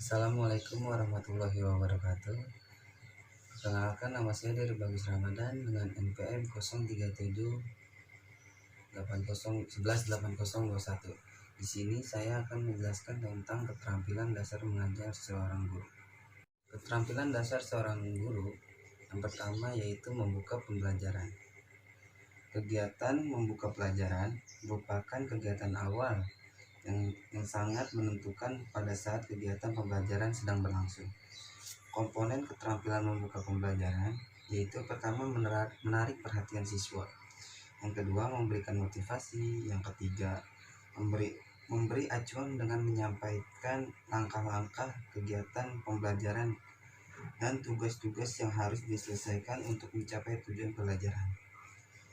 Assalamualaikum warahmatullahi wabarakatuh. Perkenalkan, nama saya Dery Bagus Ramadan dengan NPM 03780118021. Di sini saya akan menjelaskan tentang keterampilan dasar mengajar seorang guru. Keterampilan dasar seorang guru yang pertama yaitu membuka pembelajaran. Kegiatan membuka pelajaran merupakan kegiatan awal yang sangat menentukan pada saat kegiatan pembelajaran sedang berlangsung. Komponen keterampilan membuka pembelajaran yaitu pertama menarik perhatian siswa, yang kedua memberikan motivasi, yang ketiga memberi acuan dengan menyampaikan langkah-langkah kegiatan pembelajaran dan tugas-tugas yang harus diselesaikan untuk mencapai tujuan pembelajaran.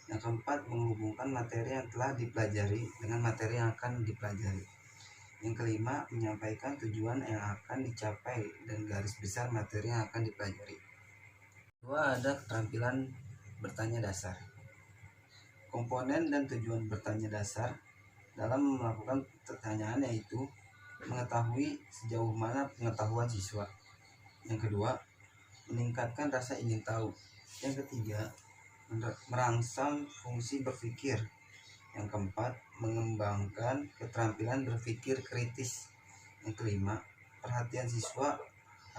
Yang keempat, menghubungkan materi yang telah dipelajari dengan materi yang akan dipelajari. Yang kelima, menyampaikan tujuan yang akan dicapai dan garis besar materi yang akan dipelajari. Kedua, ada keterampilan bertanya dasar. Komponen dan tujuan bertanya dasar dalam melakukan pertanyaan yaitu mengetahui sejauh mana pengetahuan siswa. Yang kedua, meningkatkan rasa ingin tahu. Yang ketiga, merangsang fungsi berpikir. Yang keempat, mengembangkan keterampilan berpikir kritis. Yang kelima, perhatian siswa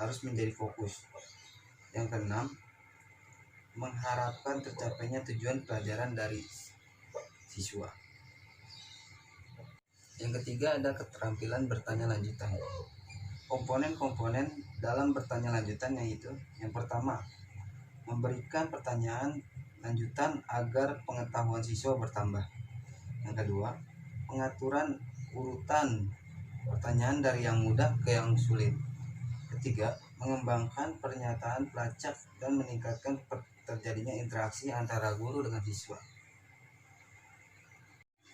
harus menjadi fokus. Yang keenam, mengharapkan tercapainya tujuan pelajaran dari siswa. Yang ketiga, ada keterampilan bertanya lanjutan. Komponen-komponen dalam bertanya lanjutan yaitu yang pertama, memberikan pertanyaan lanjutan agar pengetahuan siswa bertambah. Yang kedua, pengaturan urutan pertanyaan dari yang mudah ke yang sulit. Ketiga, mengembangkan pernyataan pelacak dan meningkatkan terjadinya interaksi antara guru dengan siswa.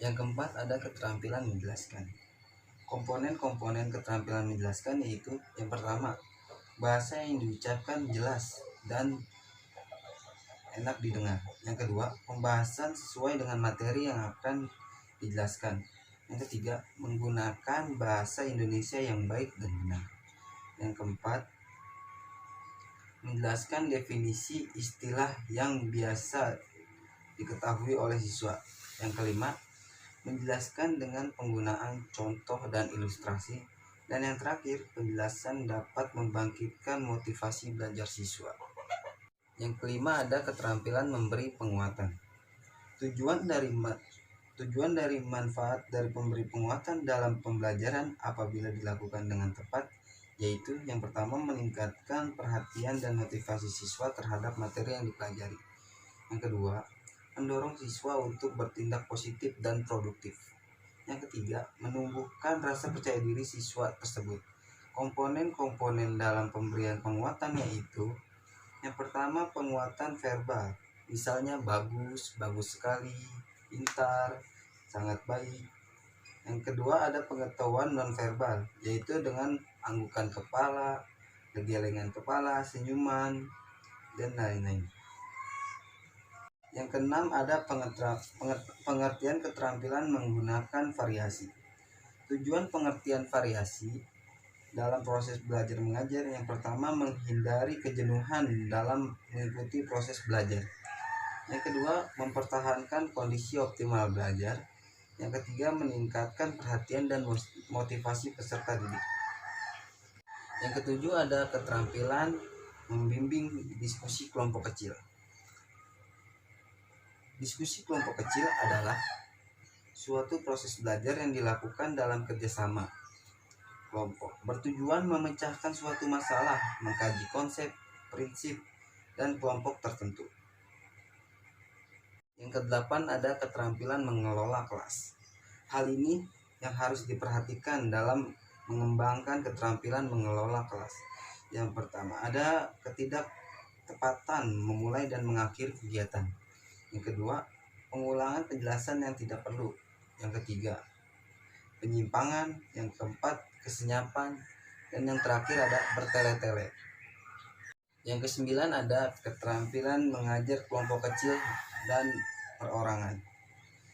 Yang keempat, ada keterampilan menjelaskan. Komponen-komponen keterampilan menjelaskan yaitu yang pertama, bahasa yang diucapkan jelas dan enak didengar. Yang kedua, pembahasan sesuai dengan materi yang akan dijelaskan. Yang ketiga, menggunakan bahasa Indonesia yang baik dan benar. Yang keempat, menjelaskan definisi istilah yang biasa diketahui oleh siswa. Yang kelima, menjelaskan dengan penggunaan contoh dan ilustrasi. Dan yang terakhir, penjelasan dapat membangkitkan motivasi belajar siswa. Yang kelima, ada keterampilan memberi penguatan. Tujuan dari manfaat dari pemberi penguatan dalam pembelajaran apabila dilakukan dengan tepat yaitu yang pertama, meningkatkan perhatian dan motivasi siswa terhadap materi yang dipelajari. Yang kedua, mendorong siswa untuk bertindak positif dan produktif. Yang ketiga, menumbuhkan rasa percaya diri siswa tersebut. Komponen-komponen dalam pemberian penguatan yaitu yang pertama, penguatan verbal, misalnya bagus, bagus sekali, pintar, sangat baik. Yang kedua, ada pengetahuan nonverbal, yaitu dengan anggukan kepala, gelengan kepala, senyuman, dan lain-lain. Yang keenam, ada pengertian keterampilan menggunakan variasi. Tujuan pengertian variasi dalam proses belajar mengajar yang pertama, menghindari kejenuhan dalam mengikuti proses belajar. Yang kedua, mempertahankan kondisi optimal belajar. Yang ketiga, meningkatkan perhatian dan motivasi peserta didik. Yang ketujuh, ada keterampilan membimbing diskusi kelompok kecil. Diskusi kelompok kecil adalah suatu proses belajar yang dilakukan dalam kerjasama kelompok, bertujuan memecahkan suatu masalah, mengkaji konsep, prinsip, dan kelompok tertentu. Yang kedelapan, ada keterampilan mengelola kelas. Hal ini yang harus diperhatikan dalam mengembangkan keterampilan mengelola kelas. Yang pertama, ada ketidaktepatan memulai dan mengakhiri kegiatan. Yang kedua, pengulangan penjelasan yang tidak perlu. Yang ketiga, penyimpangan. Yang keempat, kesenyapan. Dan yang terakhir ada bertele-tele. Yang kesembilan, ada keterampilan mengajar kelompok kecil dan perorangan.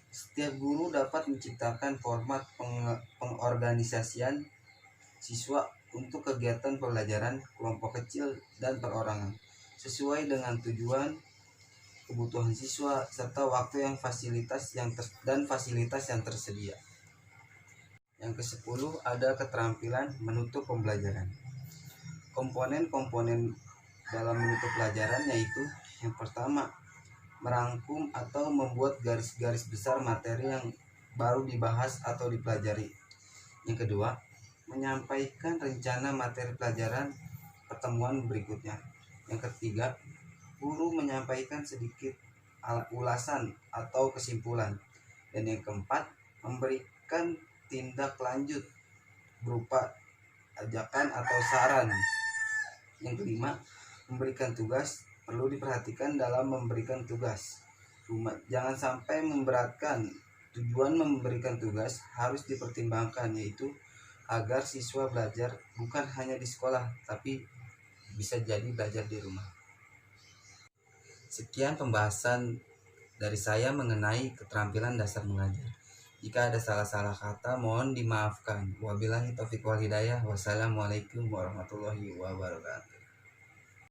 Setiap guru dapat menciptakan format pengorganisasian siswa untuk kegiatan pembelajaran kelompok kecil dan perorangan sesuai dengan tujuan, kebutuhan siswa, serta waktu dan fasilitas yang tersedia. Yang ke-10 ada keterampilan menutup pembelajaran. Komponen-komponen dalam menutup pelajaran yaitu yang pertama, merangkum atau membuat garis-garis besar materi yang baru dibahas atau dipelajari. Yang kedua, menyampaikan rencana materi pelajaran pertemuan berikutnya. Yang ketiga, guru menyampaikan sedikit ulasan atau kesimpulan. Dan yang keempat, memberikan tindak lanjut berupa ajakan atau saran. Yang kelima, memberikan tugas. Perlu diperhatikan dalam memberikan tugas. Jangan sampai memberatkan. Tujuan memberikan tugas harus dipertimbangkan, yaitu agar siswa belajar bukan hanya di sekolah, tapi bisa jadi belajar di rumah. Sekian pembahasan dari saya mengenai keterampilan dasar mengajar. Jika ada salah-salah kata, mohon dimaafkan. Wabillahi taufiq wal hidayah. Wassalamualaikum warahmatullahi wabarakatuh.